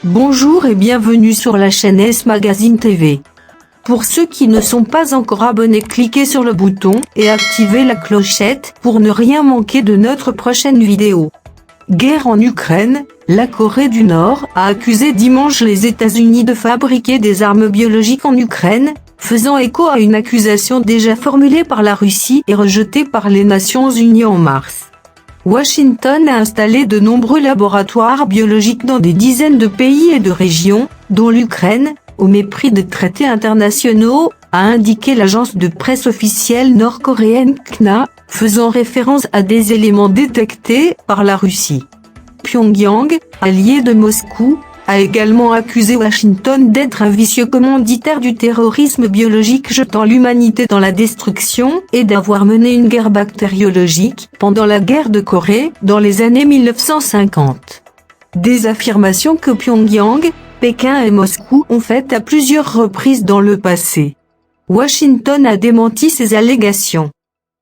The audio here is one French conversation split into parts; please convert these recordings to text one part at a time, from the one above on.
Bonjour et bienvenue sur la chaîne S Magazine TV. Pour ceux qui ne sont pas encore abonnés, cliquez sur le bouton et activez la clochette pour ne rien manquer de notre prochaine vidéo. Guerre en Ukraine, la Corée du Nord a accusé dimanche les États-Unis de fabriquer des armes biologiques en Ukraine, faisant écho à une accusation déjà formulée par la Russie et rejetée par les Nations Unies en mars. Washington a installé de nombreux laboratoires biologiques dans des dizaines de pays et de régions, dont l'Ukraine, au mépris des traités internationaux, a indiqué l'agence de presse officielle nord-coréenne KNA, faisant référence à des éléments détectés par la Russie. Pyongyang, allié de Moscou, a également accusé Washington d'être un vicieux commanditaire du terrorisme biologique jetant l'humanité dans la destruction et d'avoir mené une guerre bactériologique pendant la guerre de Corée dans les années 1950. Des affirmations que Pyongyang, Pékin et Moscou ont faites à plusieurs reprises dans le passé. Washington a démenti ces allégations.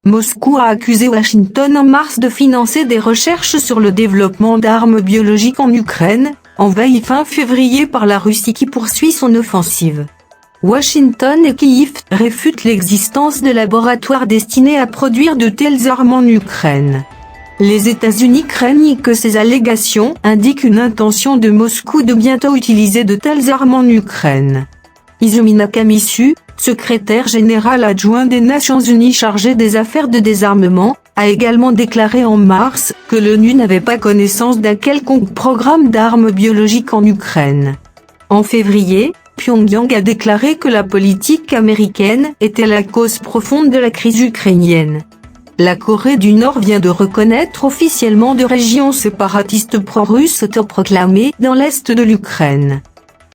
Moscou a accusé Washington en mars de financer des recherches sur le développement d'armes biologiques en Ukraine, envahie fin février par la Russie qui poursuit son offensive. Washington et Kiev réfutent l'existence de laboratoires destinés à produire de telles armes en Ukraine. Les États-Unis craignent que ces allégations indiquent une intention de Moscou de bientôt utiliser de telles armes en Ukraine. Izumi Nakamitsu, secrétaire général adjoint des Nations Unies chargé des affaires de désarmement, a également déclaré en mars que l'ONU n'avait pas connaissance d'un quelconque programme d'armes biologiques en Ukraine. En février, Pyongyang a déclaré que la politique américaine était la cause profonde de la crise ukrainienne. La Corée du Nord vient de reconnaître officiellement deux régions séparatistes pro-russes autoproclamées dans l'est de l'Ukraine.